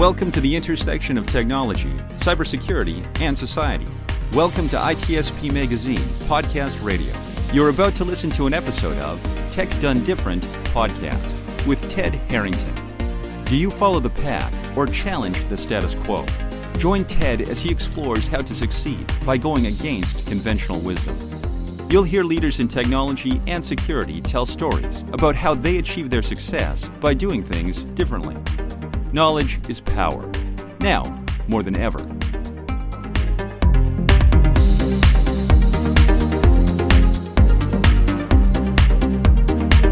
Welcome to the intersection of technology, cybersecurity, and society. Welcome to ITSP Magazine Podcast Radio. You're about to listen to an episode of Tech Done Different podcast with Ted Harrington. Do you follow the pack or challenge the status quo? Join Ted as he explores how to succeed by going against conventional wisdom. You'll hear leaders in technology and security tell stories about how they achieve their success by doing things differently. Knowledge is power, now more than ever.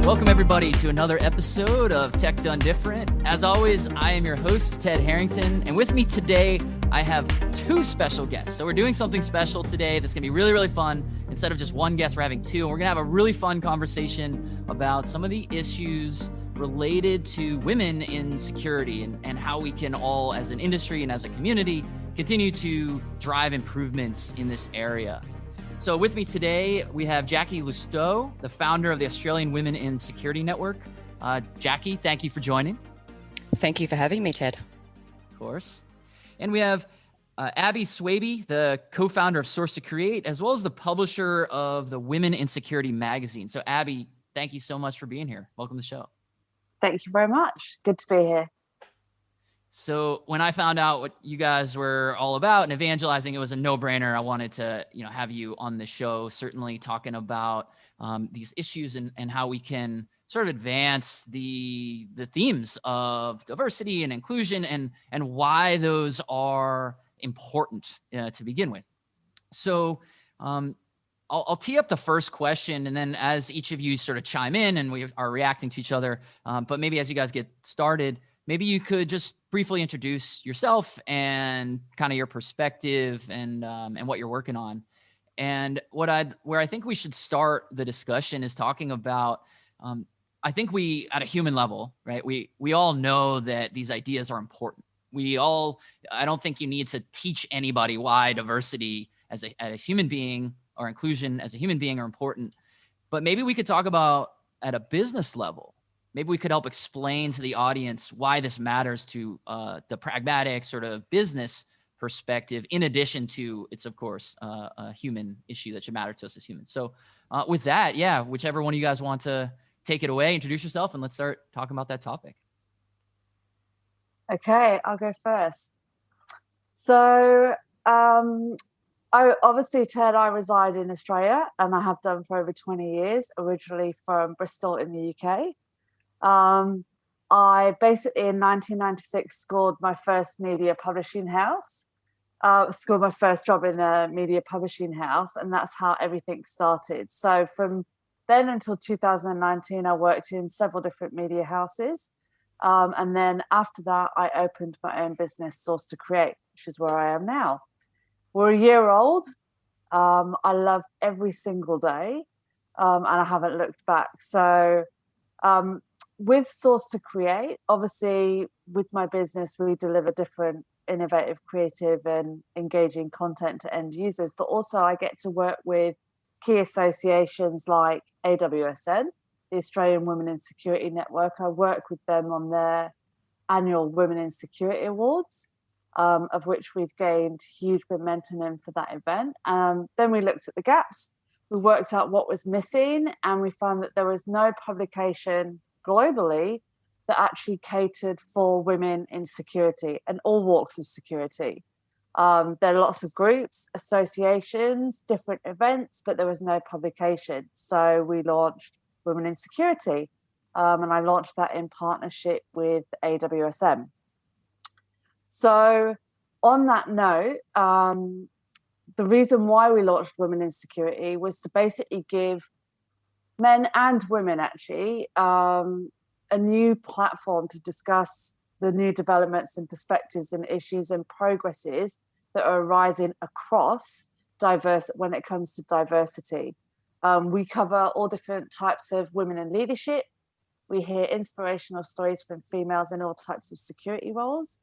Welcome everybody to another episode of Tech Done Different. As always, I am your host, Ted Harrington, and with me today, I have two special guests. So we're doing something special today that's gonna be really, really fun. Instead of just one guest, we're having two, and we're gonna have a really fun conversation about some of the issues related to women in security and how we can all, as an industry and as a community, continue to drive improvements in this area. So with me today, we have Jacquie Loustau, the founder of the Australian Women in Security Network. Jacquie, thank you for joining. Thank you for having me, Ted. Of course. And we have Aby Swabey, the co-founder of Source to Create, as well as the publisher of the Women in Security magazine. So Aby, thank you so much for being here. Welcome to the show. Thank you very much. Good to be here. So when I found out what you guys were all about and evangelizing, it was a no-brainer. I wanted to, have you on the show, certainly talking about these issues and how we can sort of advance the themes of diversity and inclusion and why those are important to begin with. So I'll tee up the first question, and then as each of you sort of chime in and we are reacting to each other, but maybe as you guys get started, maybe you could just briefly introduce yourself and kind of your perspective and what you're working on. And where I think we should start the discussion is talking about, I think we, at a human level, right, we all know that these ideas are important. I don't think you need to teach anybody why diversity as a human being or inclusion as a human being are important. But maybe we could talk about at a business level. Maybe we could help explain to the audience why this matters to the pragmatic sort of business perspective, in addition to it's, of course, a human issue that should matter to us as humans. So with that, whichever one of you guys want to take it away, introduce yourself, and let's start talking about that topic. Okay, I'll go first. So obviously, Ted, I reside in Australia, and I have done for over 20 years, originally from Bristol in the UK. I basically in 1996 scored my first media publishing house, scored my first job in a media publishing house, and that's how everything started. So from then until 2019, I worked in several different media houses. And then after that, I opened my own business, Source to Create, which is where I am now. We're a year old. I love every single day, and I haven't looked back. So with Source to Create, obviously with my business, we deliver different innovative, creative and engaging content to end users, but also I get to work with key associations like AWSN, the Australian Women in Security Network. I work with them on their annual Women in Security Awards, of which we've gained huge momentum in for that event. Then we looked at the gaps, we worked out what was missing, and we found that there was no publication globally that actually catered for women in security and all walks of security. There are lots of groups, associations, different events, but there was no publication. So we launched Women in Security, and I launched that in partnership with AWSM. So on that note, the reason why we launched Women in Security was to basically give men and women actually a new platform to discuss the new developments and perspectives and issues and progresses that are arising across when it comes to diversity. We cover all different types of women in leadership. We hear inspirational stories from females in all types of security roles.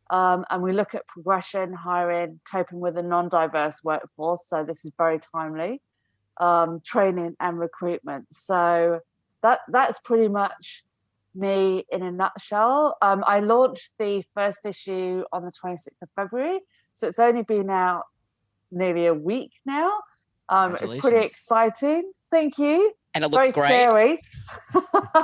And we look at progression, hiring, coping with a non-diverse workforce. So this is very timely. Training and recruitment. So that's pretty much me in a nutshell. I launched the first issue on the 26th of February, so it's only been out nearly a week now. It's pretty exciting. Thank you. And it looks very great. Scary.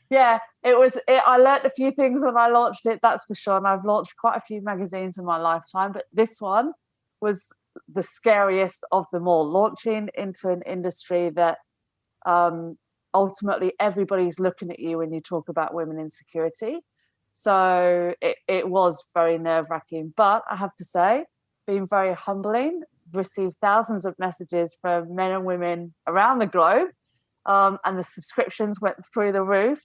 Yeah, it was. I learned a few things when I launched it, that's for sure. And I've launched quite a few magazines in my lifetime, but this one was the scariest of them all. Launching into an industry that ultimately everybody's looking at you when you talk about women in security. So it was very nerve-wracking, but I have to say, been very humbling. Received thousands of messages from men and women around the globe, and the subscriptions went through the roof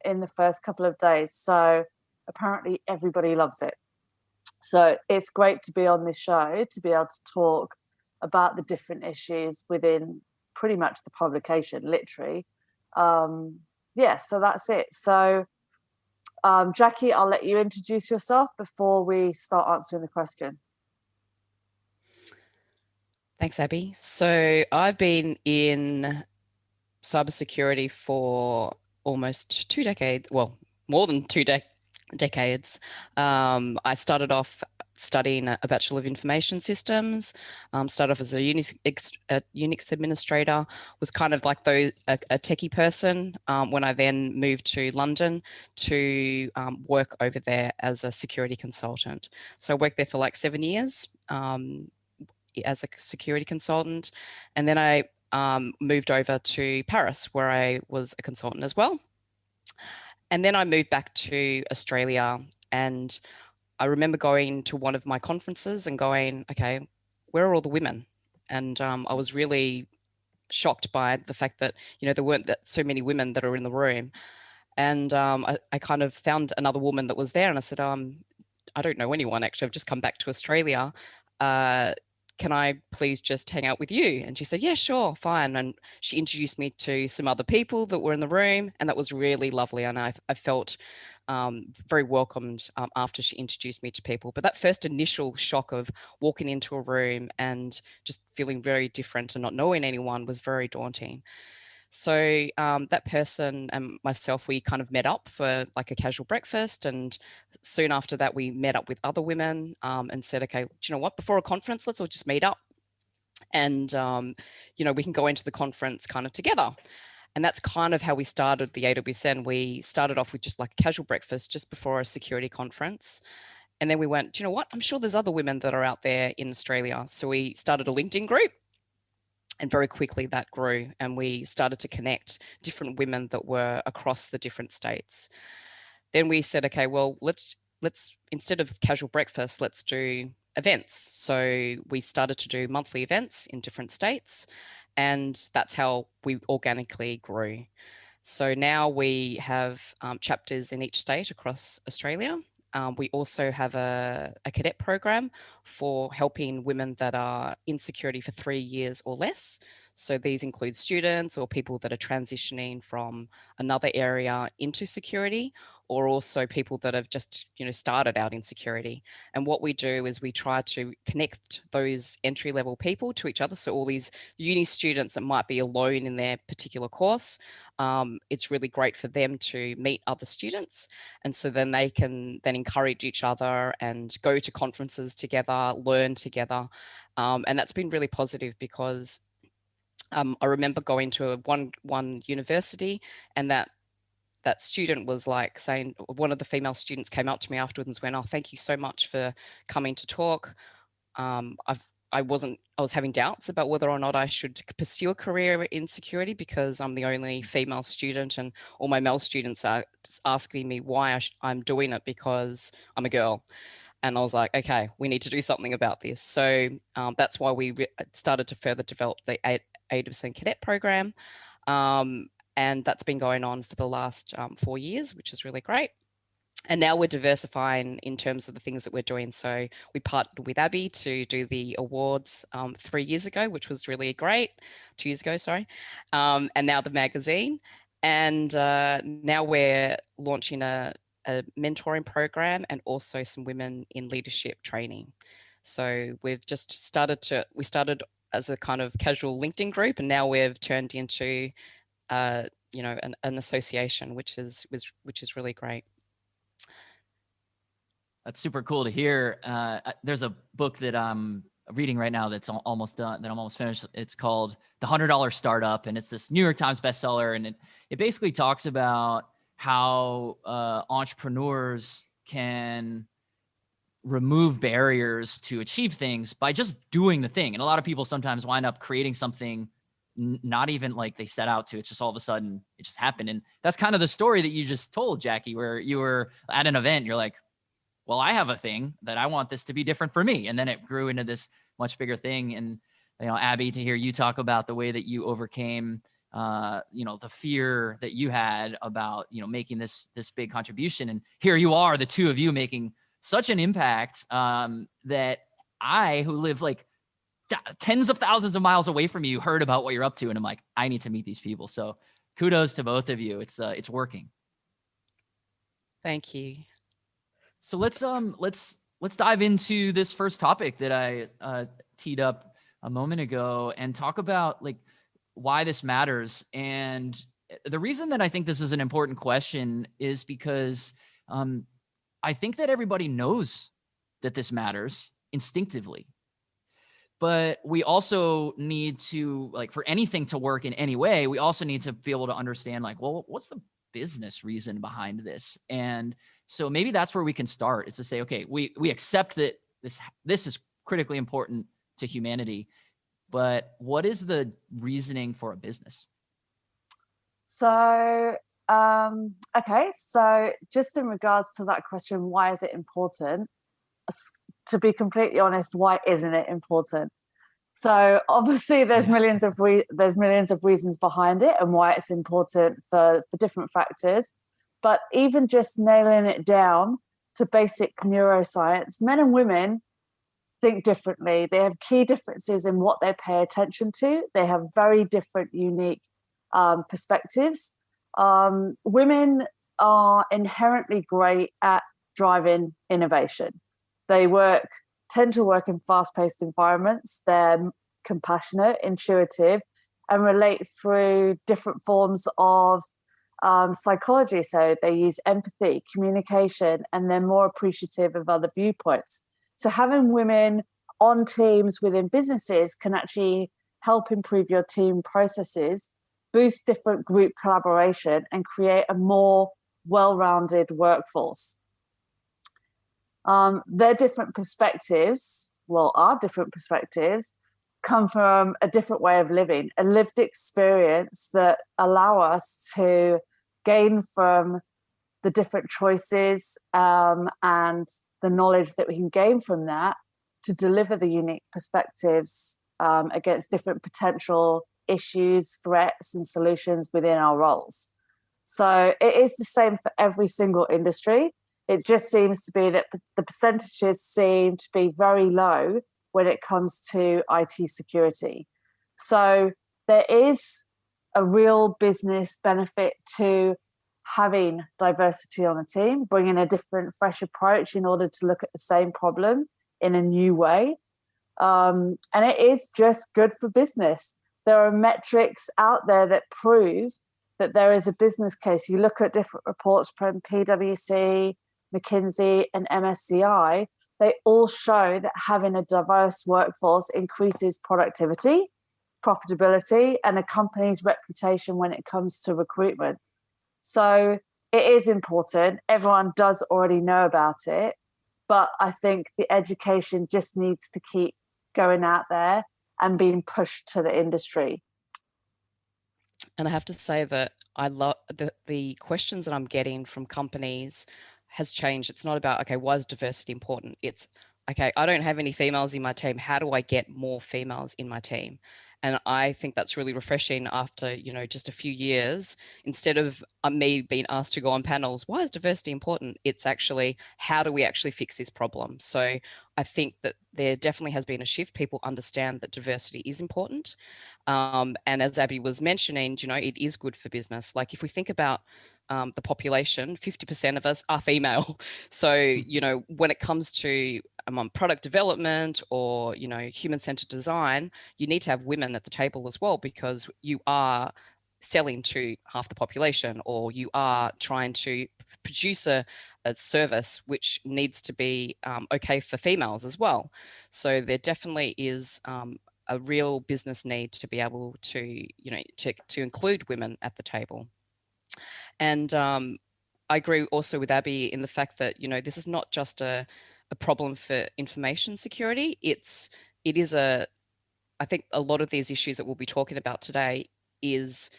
in the first couple of days. So apparently everybody loves it. So it's great to be on this show, to be able to talk about the different issues within pretty much the publication, literally. Yeah, so that's it. So Jacqui, I'll let you introduce yourself before we start answering the question. Thanks, Aby. So I've been in cybersecurity for almost 2 decades, well, more than 2 decades. I started off studying a Bachelor of Information Systems, started off as a Unix administrator, was kind of like a techie person when I then moved to London to work over there as a security consultant. So I worked there for like 7 years as a security consultant. And then I moved over to Paris, where I was a consultant as well. And then I moved back to Australia, and I remember going to one of my conferences and going, okay, where are all the women? And I was really shocked by the fact that, there weren't so many women that are in the room. And I kind of found another woman that was there, and I said, I don't know anyone, actually. I've just come back to Australia. Can I please just hang out with you? And she said, yeah, sure, fine. And she introduced me to some other people that were in the room, and that was really lovely. And I felt very welcomed after she introduced me to people. But that first initial shock of walking into a room and just feeling very different and not knowing anyone was very daunting. So that person and myself, we kind of met up for like a casual breakfast. And soon after that, we met up with other women and said, okay, do you know what, before a conference, let's all just meet up. And, we can go into the conference kind of together. And that's kind of how we started the AWSN. We started off with just like a casual breakfast just before a security conference. And then we went, do you know what, I'm sure there's other women that are out there in Australia. So we started a LinkedIn group. And very quickly that grew, and we started to connect different women that were across the different states. Then we said, okay, well, let's instead of casual breakfast, let's do events. So we started to do monthly events in different states, and that's how we organically grew. So now we have chapters in each state across Australia. We also have a cadet program for helping women that are in security for 3 years or less. So these include students or people that are transitioning from another area into security, or also people that have just, started out in security. And what we do is we try to connect those entry-level people to each other. So all these uni students that might be alone in their particular course, it's really great for them to meet other students. And so then they can then encourage each other and go to conferences together, learn together. And that's been really positive because I remember going to one university, and that student was like saying, one of the female students came up to me afterwards and went, oh, thank you so much for coming to talk. I was having doubts about whether or not I should pursue a career in security because I'm the only female student, and all my male students are asking me why I'm doing it because I'm a girl. And I was like, okay, we need to do something about this. So that's why we started to further develop the AWSN cadet program. And that's been going on for the last 4 years, which is really great. And now we're diversifying in terms of the things that we're doing. So we partnered with Aby to do the awards 3 years ago, which was really great. 2 years ago, sorry. And now the magazine. And now we're launching a mentoring program and also some women in leadership training. So we've just we started as a kind of casual LinkedIn group, and now we've turned into an association, which is really great. That's super cool to hear. There's a book that I'm reading right now that's almost done, that I'm almost finished. It's called The $100 Startup, and it's this New York Times bestseller. And it basically talks about how entrepreneurs can remove barriers to achieve things by just doing the thing. And a lot of people sometimes wind up creating something not even like they set out to. It's just all of a sudden it just happened. And that's kind of the story that you just told, Jackie, where you were at an event, you're like, well, I have a thing that I want this to be different for me. And then it grew into this much bigger thing. And, Aby, to hear you talk about the way that you overcame, the fear that you had about, making this big contribution. And here you are, the two of you making such an impact that I, who live like tens of thousands of miles away from you, heard about what you're up to. And I'm like, I need to meet these people. So kudos to both of you. It's working. Thank you. So let's dive into this first topic that I teed up a moment ago and talk about like why this matters. And the reason that I think this is an important question is because I think that everybody knows that this matters instinctively, but we also need to, like, for anything to work in any way, we also need to be able to understand, like, well, what's the business reason behind this? And so maybe that's where we can start, is to say, okay, we accept that this is critically important to humanity, but what is the reasoning for a business? So, okay. So just in regards to that question, why is it important? To be completely honest, why isn't it important? So obviously there's millions of reasons behind it and why it's important for different factors. But even just nailing it down to basic neuroscience, men and women think differently. They have key differences in what they pay attention to. They have very different, unique perspectives. Women are inherently great at driving innovation. They tend to work in fast-paced environments. They're compassionate, intuitive, and relate through different forms of psychology. So they use empathy, communication, and they're more appreciative of other viewpoints. So having women on teams within businesses can actually help improve your team processes, boost different group collaboration, and create a more well-rounded workforce. Their different perspectives, our different perspectives, come from a different way of living, a lived experience that allow us to gain from the different choices and the knowledge that we can gain from that to deliver the unique perspectives against different potential issues, threats, and solutions within our roles. So it is the same for every single industry. It just seems to be that the percentages seem to be very low when it comes to IT security. So there is a real business benefit to having diversity on a team, bringing a different, fresh approach in order to look at the same problem in a new way. And it is just good for business. There are metrics out there that prove that there is a business case. You look at different reports from PwC, McKinsey, and MSCI, they all show that having a diverse workforce increases productivity, profitability, and a company's reputation when it comes to recruitment. So it is important. Everyone does already know about it, but I think the education just needs to keep going out there and being pushed to the industry. And I have to say that I love the questions that I'm getting from companies has changed. It's not about, okay, why is diversity important? It's, okay, I don't have any females in my team. How do I get more females in my team? And I think that's really refreshing after, just a few years. Instead of me being asked to go on panels, why is diversity important? It's actually, how do we actually fix this problem? So I think that there definitely has been a shift. People understand that diversity is important. And as Aby was mentioning, it is good for business. Like if we think about the population, 50% of us are female. So, when it comes to product development or, human-centered design, you need to have women at the table as well, because you are selling to half the population, or you are trying to produce a service which needs to be okay for females as well. So there definitely is a real business need to be able to, to include women at the table. And I agree also with Aby in the fact that, this is not just a problem for information security. I think a lot of these issues that we'll be talking about today is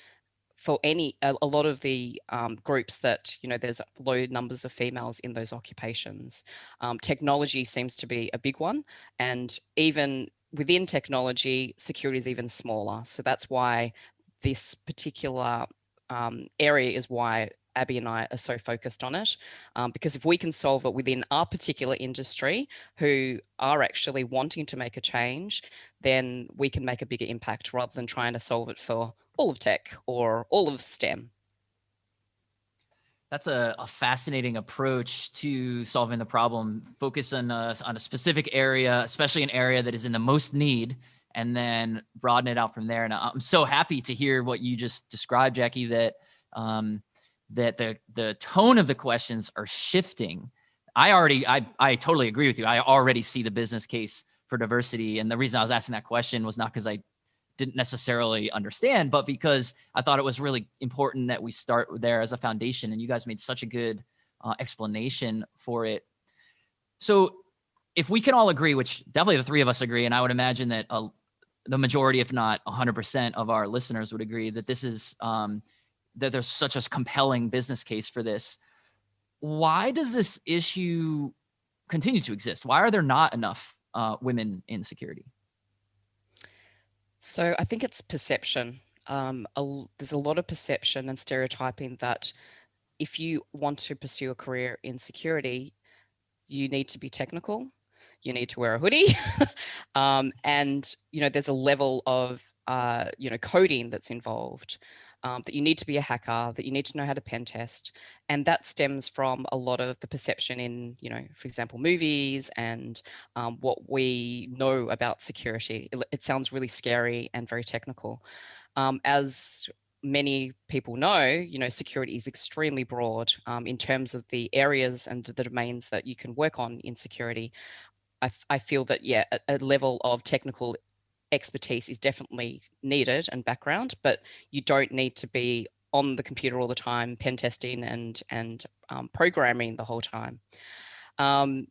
for a lot of the groups that, there's low numbers of females in those occupations. Technology seems to be a big one. And even within technology, security is even smaller. So that's why this particular area is why Aby and I are so focused on it, because if we can solve it within our particular industry who are actually wanting to make a change, then we can make a bigger impact rather than trying to solve it for all of tech or all of STEM. That's a fascinating approach to solving the problem. Focus on a specific area, especially an area that is in the most need, and then broaden it out from there. And I'm so happy to hear what you just described, Jacqui, that that the tone of the questions are shifting. I totally agree with you. I already see the business case for diversity. And the reason I was asking that question was not because I didn't necessarily understand, but because I thought it was really important that we start there as a foundation. And you guys made such a good explanation for it. So if we can all agree, which definitely the three of us agree, and I would imagine that the majority, if not 100% of our listeners would agree that this is, that there's such a compelling business case for this. Why does this issue continue to exist? Why are there not enough women in security? So I think it's perception. There's a lot of perception and stereotyping that if you want to pursue a career in security, you need to be technical, you need to wear a hoodie, and there's a level of coding that's involved. That you need to be a hacker, that you need to know how to pen test. And that stems from a lot of the perception in, for example, movies and what we know about security. It sounds really scary and very technical. As many people know, security is extremely broad in terms of the areas and the domains that you can work on in security. I feel that, a level of technical expertise is definitely needed and background, but you don't need to be on the computer all the time, pen testing and programming the whole time.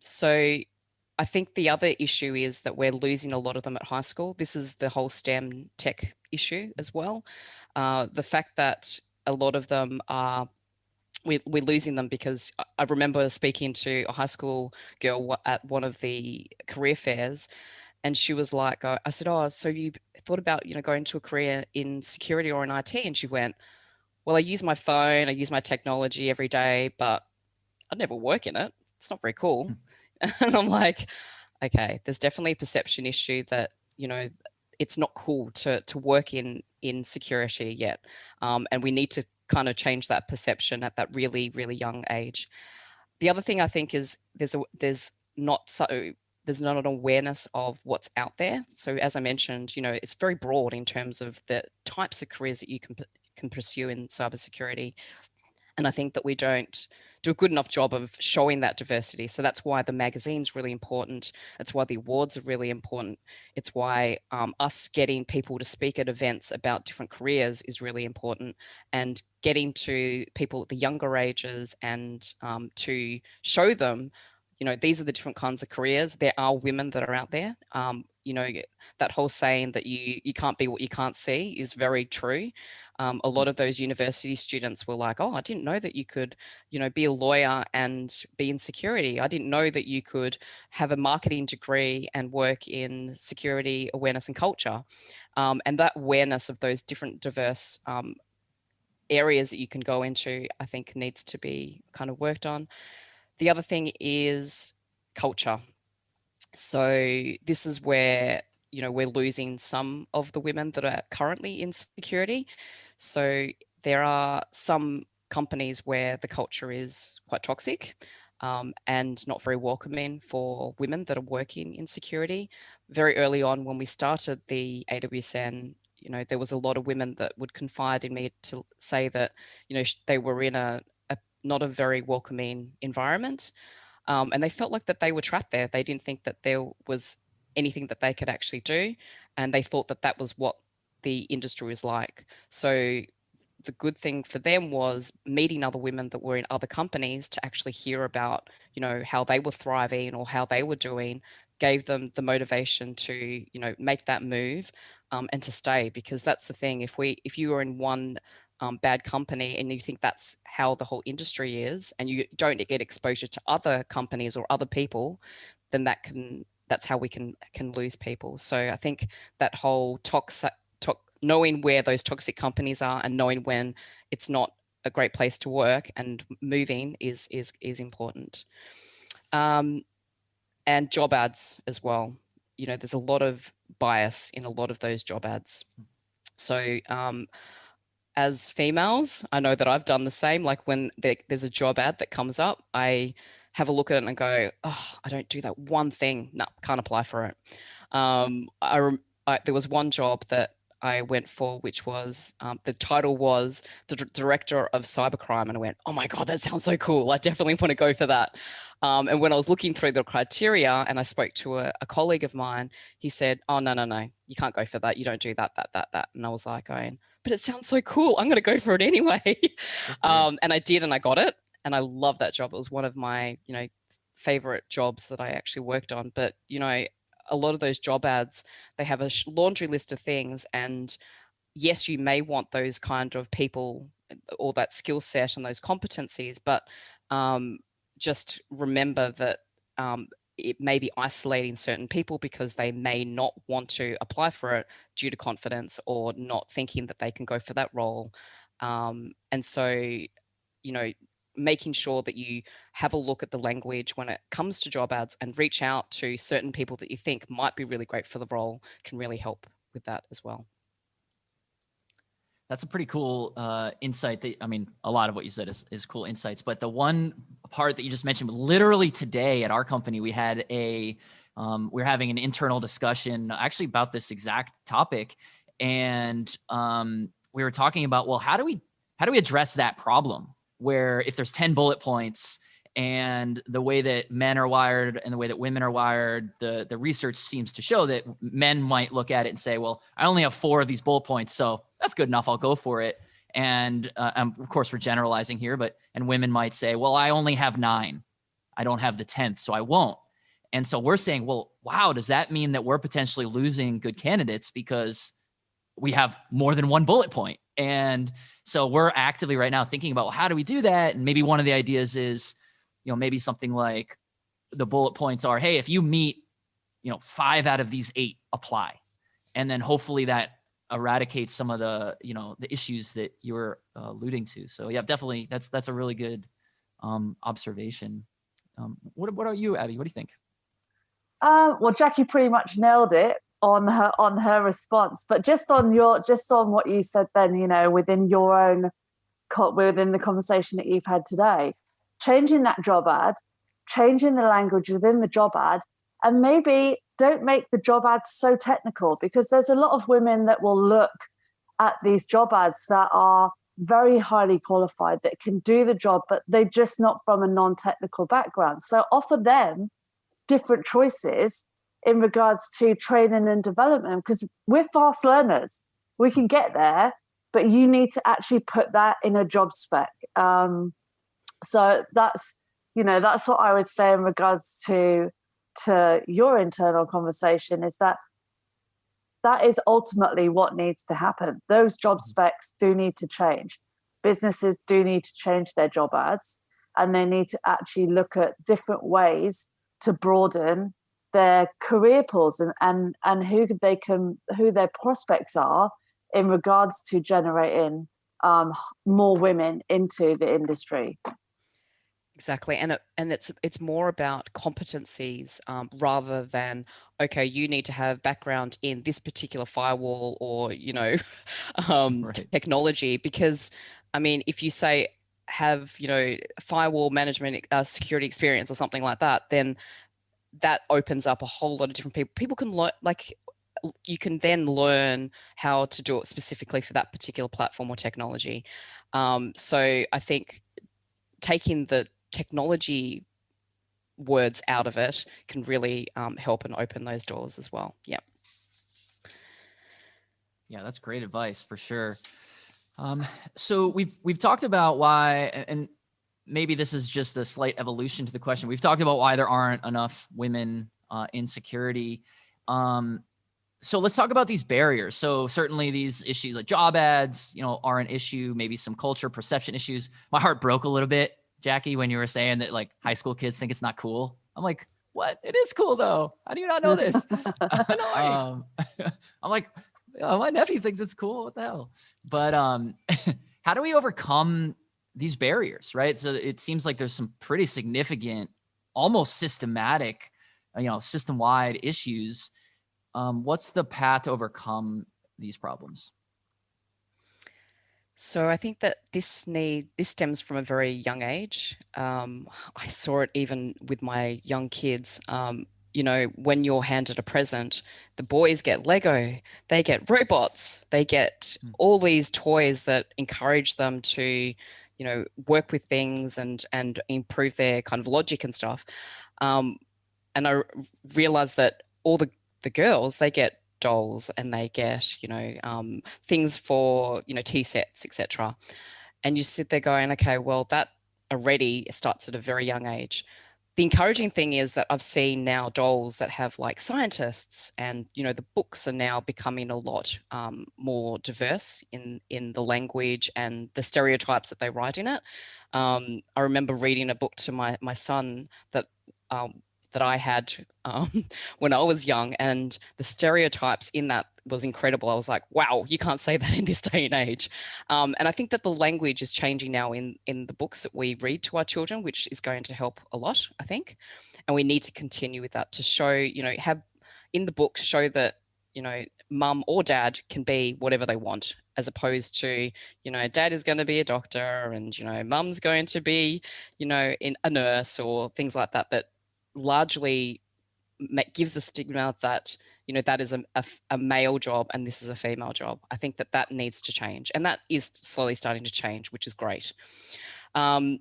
So I think the other issue is that we're losing a lot of them at high school. This is the whole STEM tech issue as well. The fact that a lot of them are we're losing them because I remember speaking to a high school girl at one of the career fairs. And she was like, I said, oh, so you thought about, going to a career in security or in IT? And she went, well, I use my phone, I use my technology every day, but I'd never work in it. It's not very cool. And I'm like, okay, there's definitely a perception issue that, it's not cool to work in security yet. And we need to kind of change that perception at that really, really young age. The other thing I think is there's not an awareness of what's out there. So as I mentioned, it's very broad in terms of the types of careers that you can pursue in cybersecurity. And I think that we don't do a good enough job of showing that diversity. So that's why the magazine's really important. It's why the awards are really important. It's why us getting people to speak at events about different careers is really important, and getting to people at the younger ages and to show them these are the different kinds of careers. There are women that are out there. That whole saying that you can't be what you can't see is very true. A lot of those university students were like, oh, I didn't know that you could, be a lawyer and be in security. I didn't know that you could have a marketing degree and work in security awareness and culture. And that awareness of those different diverse areas that you can go into, I think needs to be kind of worked on. The other thing is culture. So this is where, we're losing some of the women that are currently in security. So there are some companies where the culture is quite toxic and not very welcoming for women that are working in security. Very early on when we started the AWSN, there was a lot of women that would confide in me to say that, they were in a not a very welcoming environment. And they felt like that they were trapped there. They didn't think that there was anything that they could actually do. And they thought that that was what the industry was like. So the good thing for them was meeting other women that were in other companies to actually hear about, how they were thriving or how they were doing, gave them the motivation to, make that move and to stay. Because that's the thing. If you are in one bad company and you think that's how the whole industry is, and you don't get exposure to other companies or other people, then that's how we can lose people. So I think that whole knowing where those toxic companies are and knowing when it's not a great place to work and moving is important. And job ads as well. There's a lot of bias in a lot of those job ads. So as females, I know that I've done the same. Like when there's a job ad that comes up, I have a look at it and go, oh, I don't do that one thing. No, can't apply for it. There was one job that I went for, which was the title was the director of cybercrime. And I went, oh my God, that sounds so cool. I definitely want to go for that. And when I was looking through the criteria and I spoke to a colleague of mine, he said, oh, no, you can't go for that. You don't do that. And I was like, but it sounds so cool. I'm going to go for it anyway. And I did, and I got it. And I love that job. It was one of my, favorite jobs that I actually worked on. But, a lot of those job ads, they have a laundry list of things. And yes, you may want those kind of people or that skill set and those competencies, but just remember that it may be isolating certain people because they may not want to apply for it due to confidence or not thinking that they can go for that role. And so, making sure that you have a look at the language when it comes to job ads and reach out to certain people that you think might be really great for the role can really help with that as well. That's a pretty cool insight. A lot of what you said is cool insights, but the one part that you just mentioned, literally today at our company, we had we're having an internal discussion actually about this exact topic. And we were talking about, well, how do we address that problem where if there's 10 bullet points and the way that men are wired and the way that women are wired, the research seems to show that men might look at it and say, well, I only have 4 of these bullet points, so that's good enough. I'll go for it. And of course, we're generalizing here, and women might say, well, I only have 9. I don't have the 10th, so I won't. And so we're saying, well, wow, does that mean that we're potentially losing good candidates because we have more than one bullet point? And so we're actively right now thinking about, well, how do we do that? And maybe one of the ideas is, maybe something like the bullet points are, hey, if you meet, 5 out of these 8, apply. And then hopefully that eradicates some of the, the issues that you're alluding to. So yeah, definitely that's a really good observation. What about you, Aby? What do you think? Well, Jackie pretty much nailed it on her response, but just on what you said then, within the conversation that you've had today, changing that job ad, changing the language within the job ad, and maybe don't make the job ads so technical, because there's a lot of women that will look at these job ads that are very highly qualified, that can do the job, but they're just not from a non-technical background. So offer them different choices in regards to training and development, because we're fast learners. We can get there, but you need to actually put that in a job spec. So that's what I would say in regards to your internal conversation, is that is ultimately what needs to happen. Those job specs do need to change. Businesses do need to change their job ads, and they need to actually look at different ways to broaden their career pools and who their prospects are in regards to generating more women into the industry. Exactly, and it's more about competencies rather than, okay, you need to have background in this particular firewall or right. technology. Because if you say have firewall management security experience or something like that, then that opens up a whole lot of different people. People can you can then learn how to do it specifically for that particular platform or technology. So I think taking the technology words out of it can really help and open those doors as well. Yeah. Yeah, that's great advice for sure. So we've talked about why, and maybe this is just a slight evolution to the question. We've talked about why there aren't enough women in security. So let's talk about these barriers. So certainly these issues like job ads, are an issue, maybe some culture perception issues. My heart broke a little bit, Jackie, when you were saying that like high school kids think it's not cool. I'm like, what? It is cool though. How do you not know this? I'm like, my nephew thinks it's cool. What the hell? But how do we overcome these barriers, right? So it seems like there's some pretty significant, almost systematic, system-wide issues. What's the path to overcome these problems? So I think that this stems from a very young age. I saw it even with my young kids. When you're handed a present, the boys get Lego, they get robots, they get all these toys that encourage them to, work with things and improve their kind of logic and stuff. And I realized that all the girls, they get dolls and they get, things for, tea sets, etc. And you sit there going, okay, well, that already starts at a very young age. The encouraging thing is that I've seen now dolls that have like scientists, and the books are now becoming a lot more diverse in the language and the stereotypes that they write in it. I remember reading a book to my son that I had when I was young, and the stereotypes in that was incredible. I was like, wow, you can't say that in this day and age. And I think that the language is changing now in the books that we read to our children, which is going to help a lot, I think. And we need to continue with that to show, have in the books show that, mum or dad can be whatever they want, as opposed to, dad is going to be a doctor and, mum's going to be, in a nurse or things like that, that largely gives the stigma that, that is a male job and this is a female job. I think that needs to change, and that is slowly starting to change, which is great. And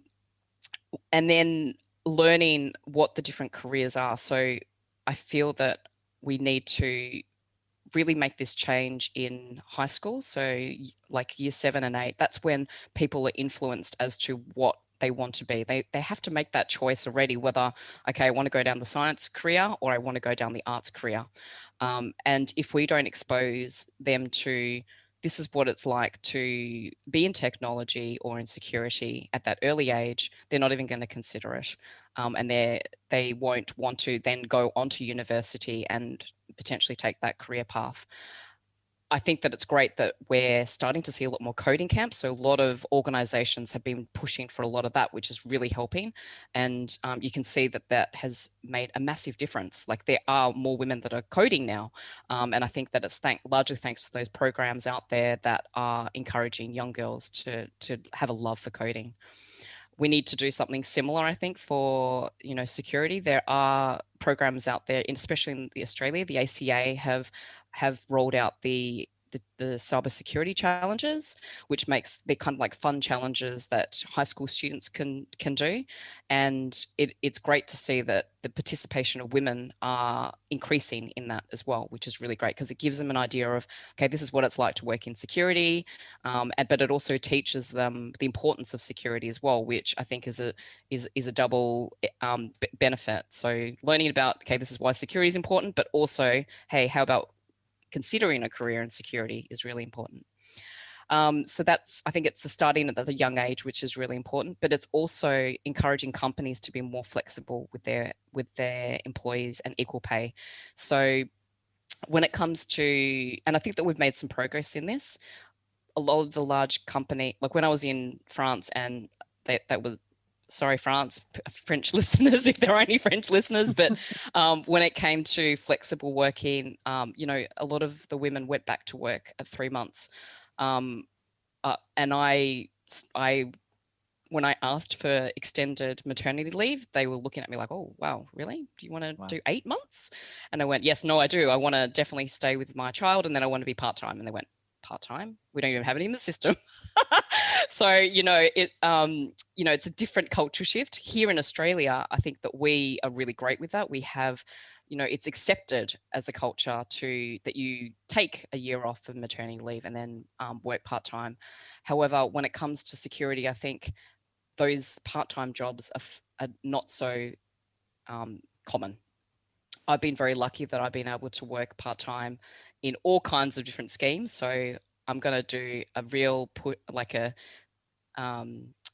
then learning what the different careers are. So I feel that we need to really make this change in high school. So like year 7 and 8, that's when people are influenced as to what they want to be. They have to make that choice already, whether, okay, I want to go down the science career or I want to go down the arts career. And if we don't expose them to this is what it's like to be in technology or in security at that early age, they're not even going to consider it. And they won't want to then go on to university and potentially take that career path. I think that it's great that we're starting to see a lot more coding camps. So a lot of organizations have been pushing for a lot of that, which is really helping. And you can see that has made a massive difference. Like there are more women that are coding now. And I think that it's largely thanks to those programs out there that are encouraging young girls to have a love for coding. We need to do something similar, I think, for, security. There are programs out there, especially in Australia, the ACA have rolled out the cybersecurity challenges, which makes they're kind of like fun challenges that high school students can do. And it's great to see that the participation of women are increasing in that as well, which is really great because it gives them an idea of, okay, this is what it's like to work in security. But it also teaches them the importance of security as well, which I think is a double benefit. So learning about, okay, this is why security is important, but also, hey, how about considering a career in security is really important. So I think it's the starting at a young age, which is really important, but it's also encouraging companies to be more flexible with their employees and equal pay. So when it comes to, and I think that we've made some progress in this, a lot of the large company, like when I was in France and that was, sorry, French listeners, if there are any French listeners, but when it came to flexible working, a lot of the women went back to work at 3 months. And I when I asked for extended maternity leave, they were looking at me like, oh, wow, really? Do you want to do 8 months? And I went, yes, no, I do. I want to definitely stay with my child, and then I want to be part-time. And they went, part-time? We don't even have it in the system. So, it's a different culture shift. Here in Australia, I think that we are really great with that. We have, it's accepted as a culture that you take a year off for maternity leave and then work part-time. However, when it comes to security, I think those part-time jobs are not so common. I've been very lucky that I've been able to work part-time in all kinds of different schemes. So I'm going to do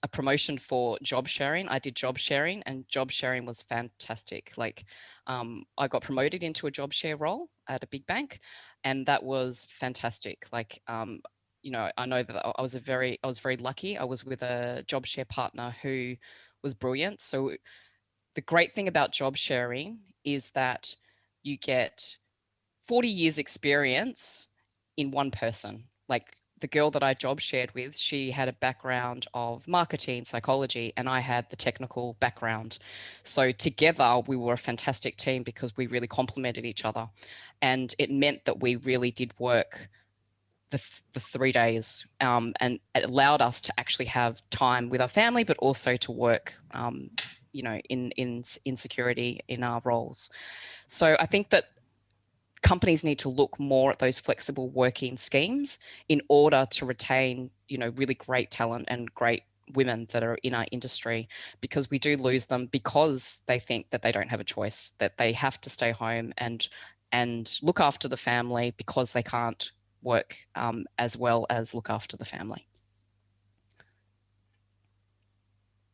a promotion for job sharing. I did job sharing, and job sharing was fantastic. I got promoted into a job share role at a big bank, and that was fantastic. I know that I was very lucky. I was with a job share partner who was brilliant. So the great thing about job sharing is that you get 40 years experience in one person. Like the girl that I job shared with, she had a background of marketing, psychology, and I had the technical background. So together we were a fantastic team because we really complemented each other. And it meant that we really did work the 3 days, and it allowed us to actually have time with our family, but also to work, in security in our roles. So I think that companies need to look more at those flexible working schemes in order to retain, really great talent and great women that are in our industry, because we do lose them because they think that they don't have a choice, that they have to stay home and look after the family because they can't work as well as look after the family.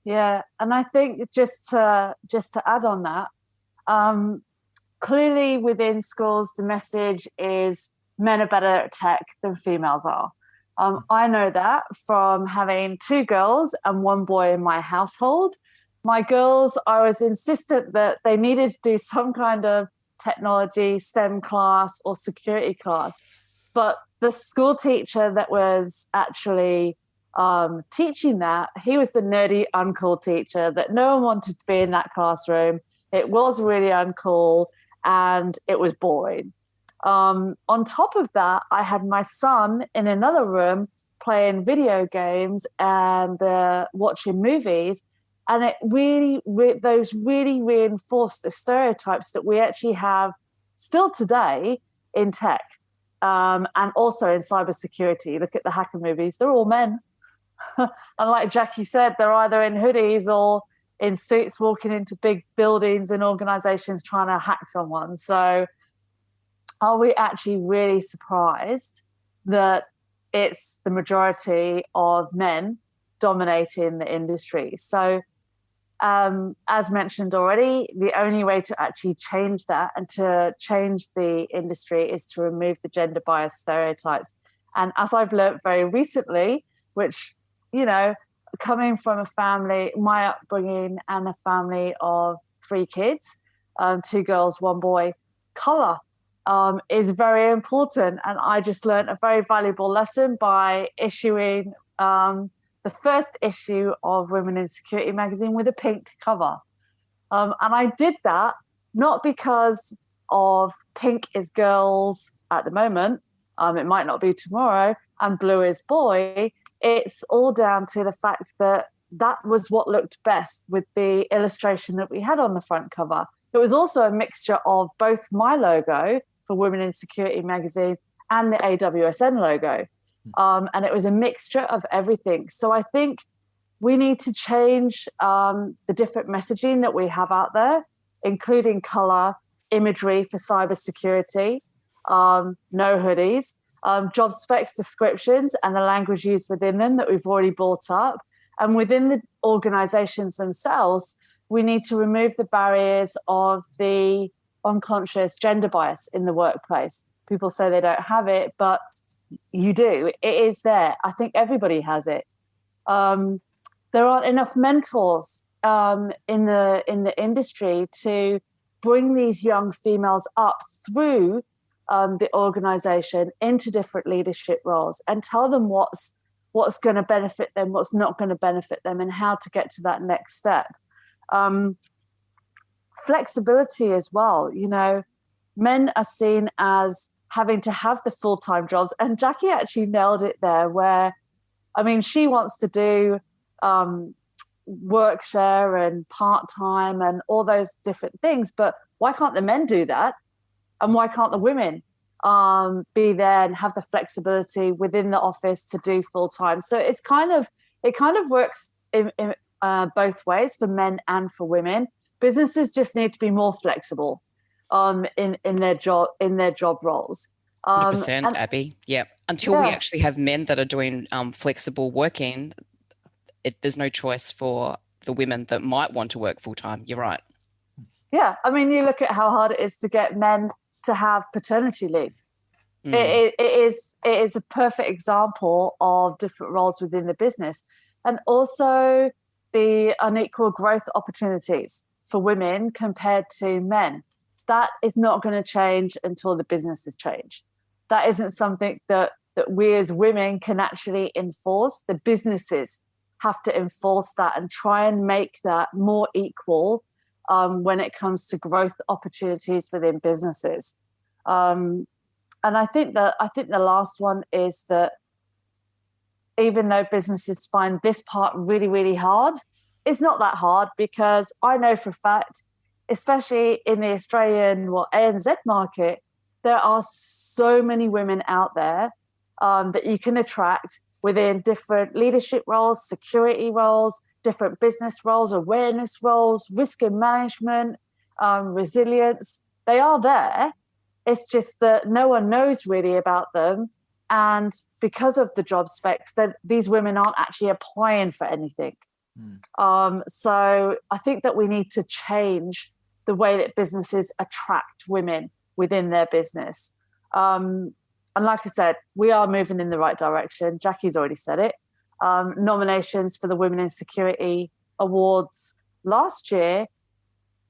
Yeah, and I think just to add on that, clearly within schools, the message is men are better at tech than females are. I know that from having 2 girls and 1 boy in my household. My girls, I was insistent that they needed to do some kind of technology, STEM class or security class. But the school teacher that was actually teaching that, he was the nerdy, uncool teacher that no one wanted to be in that classroom. It was really uncool and it was boring. On top of that, I had my son in another room playing video games and watching movies. And it those really reinforced the stereotypes that we actually have still today in tech. And also in cybersecurity. Look at the hacker movies, they're all men. And like Jackie said, they're either in hoodies or in suits walking into big buildings and organizations trying to hack someone. So are we actually really surprised that it's the majority of men dominating the industry? So as mentioned already, the only way to actually change that and to change the industry is to remove the gender bias stereotypes. And as I've learned very recently, which, coming from a family, my upbringing and a family of 3 kids, 2 girls, 1 boy, color is very important. And I just learned a very valuable lesson by issuing the first issue of Women in Security magazine with a pink cover. And I did that not because of pink is girls at the moment, it might not be tomorrow, and blue is boy. It's all down to the fact that that was what looked best with the illustration that we had on the front cover. It was also a mixture of both my logo for Women in Security magazine and the AWSN logo. And it was a mixture of everything. So I think we need to change the different messaging that we have out there, including color, imagery for cybersecurity, no hoodies, job specs descriptions and the language used within them that we've already brought up. And within the organizations themselves, we need to remove the barriers of the unconscious gender bias in the workplace. People say they don't have it, but you do. It is there. I think everybody has it. There aren't enough mentors in the industry to bring these young females up through the organization into different leadership roles and tell them what's what's going to benefit them, what's not going to benefit them, and how to get to that next step. Flexibility as well. Men are seen as having to have the full-time jobs, and Jacquie actually nailed it there, where, she wants to do work share and part-time and all those different things, but why can't the men do that? And why can't the women be there and have the flexibility within the office to do full-time? So it kind of works in both ways, for men and for women. Businesses just need to be more flexible in their job roles. 100%, Abby. Yeah. Until we actually have men that are doing flexible working, there's no choice for the women that might want to work full-time. You're right. Yeah. You look at how hard it is to get men to have paternity leave. It is a perfect example of different roles within the business, and also the unequal growth opportunities for women compared to men. That is not going to change until the businesses change. That isn't something that we as women can actually enforce. The businesses have to enforce that and try and make that more equal when it comes to growth opportunities within businesses. And I think the last one is that even though businesses find this part really, really hard, it's not that hard, because I know for a fact, especially in the Australian ANZ market, there are so many women out there that you can attract within different leadership roles, security roles, different business roles, awareness roles, risk and management, resilience. They are there. It's just that no one knows really about them. And because of the job specs, that these women aren't actually applying for anything. So I think that we need to change the way that businesses attract women within their business. And like I said, we are moving in the right direction. Jackie's already said it. Nominations for the Women in Security Awards last year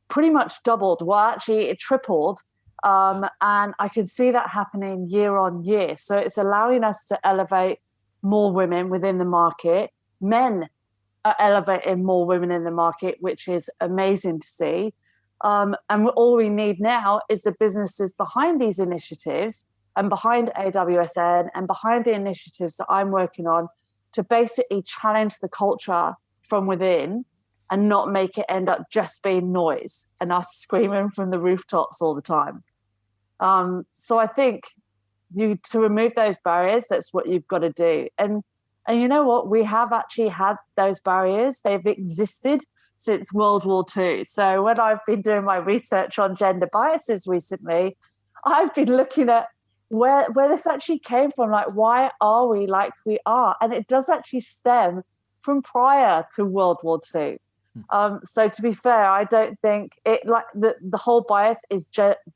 pretty much doubled. Well, actually, it tripled. And I can see that happening year on year. So it's allowing us to elevate more women within the market. Men are elevating more women in the market, which is amazing to see. And all we need now is the businesses behind these initiatives and behind AWSN and behind the initiatives that I'm working on to basically challenge the culture from within and not make it end up just being noise and us screaming from the rooftops all the time. So I think to remove those barriers, that's what you've got to do. And you know what? We have actually had those barriers. They've existed since World War II. So when I've been doing my research on gender biases recently, I've been looking at where this actually came from. Like, why are we like we are? And it does actually stem from prior to World War II. So to be fair, I don't think it like the whole bias is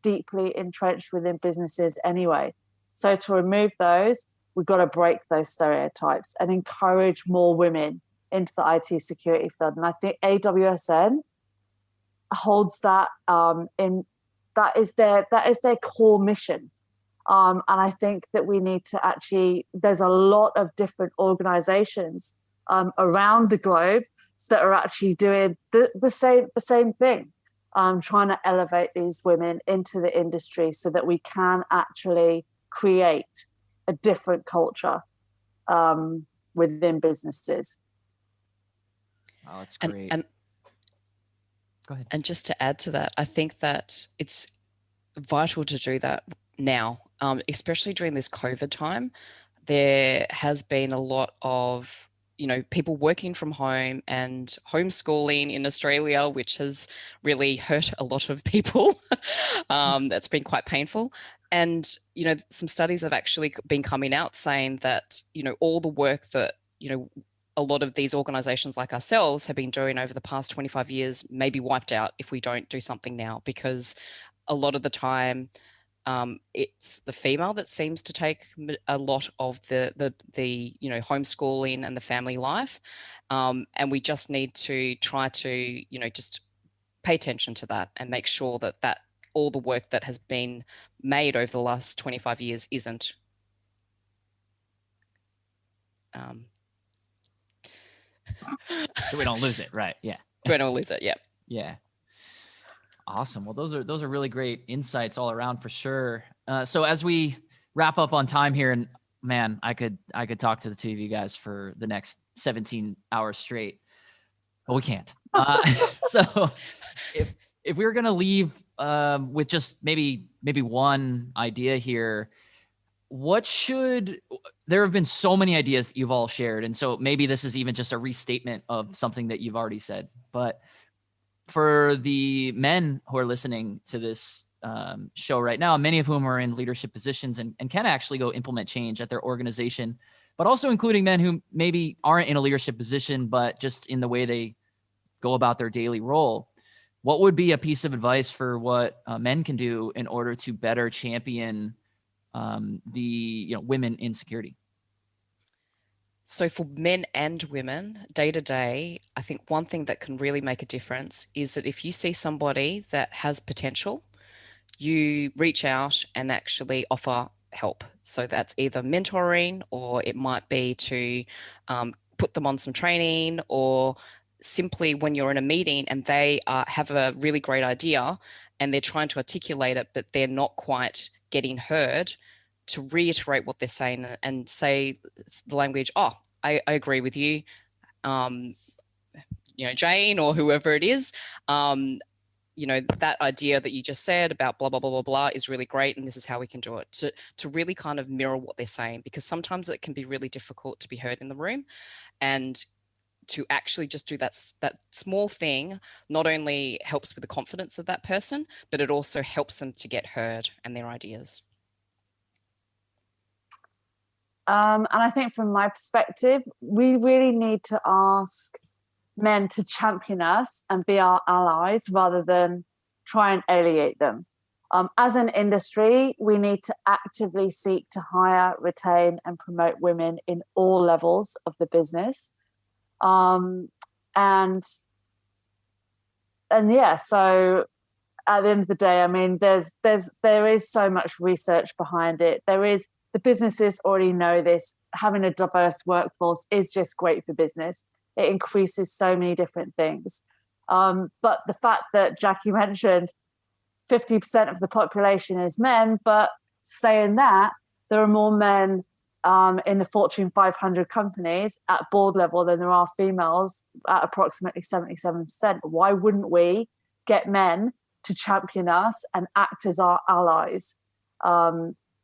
deeply entrenched within businesses anyway. So to remove those, we've got to break those stereotypes and encourage more women into the IT security field. And I think AWSN holds that that is their core mission. And I think that we need to actually, there's a lot of different organizations around the globe that are actually doing the same thing, trying to elevate these women into the industry so that we can actually create a different culture within businesses. Oh, that's great. And go ahead. And just to add to that, I think that it's vital to do that now, especially during this COVID time. There has been a lot of people working from home and homeschooling in Australia, which has really hurt a lot of people. That's been quite painful. And, some studies have actually been coming out saying that, all the work that, a lot of these organizations like ourselves have been doing over the past 25 years may be wiped out if we don't do something now, because a lot of the time, it's the female that seems to take a lot of the homeschooling and the family life, and we just need to try to just pay attention to that and make sure that all the work that has been made over the last 25 years isn't So we don't lose it, right? Yeah. We don't lose it. Yeah. Yeah. Awesome. Well, those are really great insights all around for sure. So as we wrap up on time here, and man, I could talk to the two of you guys for the next 17 hours straight, but we can't. So if we were going to leave with just maybe one idea here, there have been so many ideas that you've all shared. And so maybe this is even just a restatement of something that you've already said, but for the men who are listening to this show right now, many of whom are in leadership positions and can actually go implement change at their organization, but also including men who maybe aren't in a leadership position, but just in the way they go about their daily role. What would be a piece of advice for what men can do in order to better champion the women in security? So for men and women, day to day, I think one thing that can really make a difference is that if you see somebody that has potential, you reach out and actually offer help. So that's either mentoring, or it might be to put them on some training, or simply when you're in a meeting and they have a really great idea and they're trying to articulate it, but they're not quite getting heard, to reiterate what they're saying and say the language, I agree with you, Jane, or whoever it is, that idea that you just said about blah, blah, blah, blah, blah is really great. And this is how we can do it, to really kind of mirror what they're saying, because sometimes it can be really difficult to be heard in the room. And to actually just do that small thing not only helps with the confidence of that person, but it also helps them to get heard and their ideas. And I think from my perspective, we really need to ask men to champion us and be our allies rather than try and alienate them. As an industry, we need to actively seek to hire, retain, and promote women in all levels of the business. So at the end of the day, I mean, there is so much research behind it. The businesses already know this. Having a diverse workforce is just great for business. It increases so many different things. But the fact that Jackie mentioned 50% of the population is men, but saying that, there are more men in the Fortune 500 companies at board level than there are females, at approximately 77%. Why wouldn't we get men to champion us and act as our allies?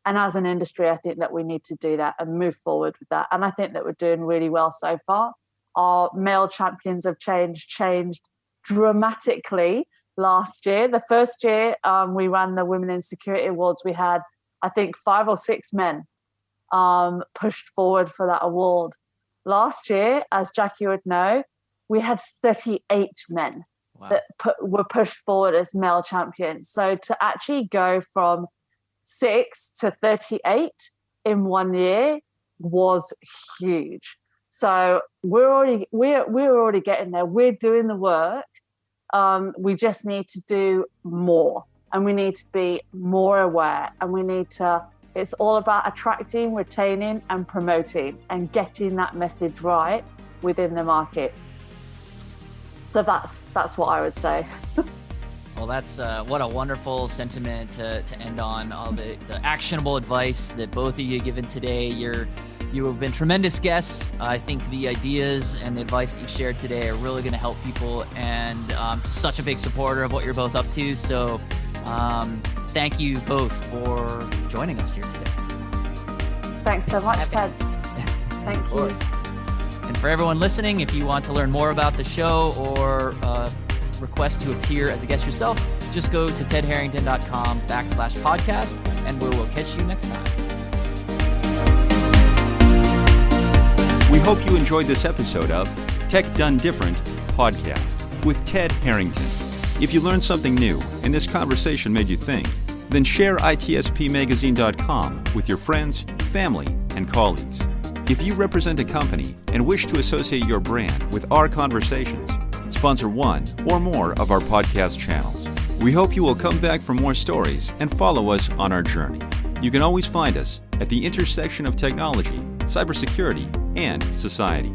And as an industry, I think that we need to do that and move forward with that. And I think that we're doing really well so far. Our male champions of change changed dramatically last year. The first year we ran the Women in Security Awards, we had, I think, 5 or 6 men pushed forward for that award. Last year, as Jackie would know, we had 38 men that were pushed forward as male champions. So to actually go from 6 to 38 in 1 year was huge. So we're already getting there. We're doing the work. We just need to do more, and we need to be more aware, and it's all about attracting, retaining, and promoting, and getting that message right within the market. So that's what I would say. Well, that's what a wonderful sentiment to end on. All the actionable advice that both of you have given today. You have been tremendous guests. I think the ideas and the advice that you've shared today are really going to help people, and I'm such a big supporter of what you're both up to. So thank you both for joining us here today. Thanks so much, Ted. Thank you. And for everyone listening, if you want to learn more about the show or request to appear as a guest yourself, just go to tedharrington.com/podcast, and we will catch you next time. We hope you enjoyed this episode of Tech Done Different podcast with Ted Harrington. If you learned something new and this conversation made you think, then share itspmagazine.com with your friends, family, and colleagues. If you represent a company and wish to associate your brand with our conversations, sponsor one or more of our podcast channels. We hope you will come back for more stories and follow us on our journey. You can always find us at the intersection of technology, cybersecurity, and society.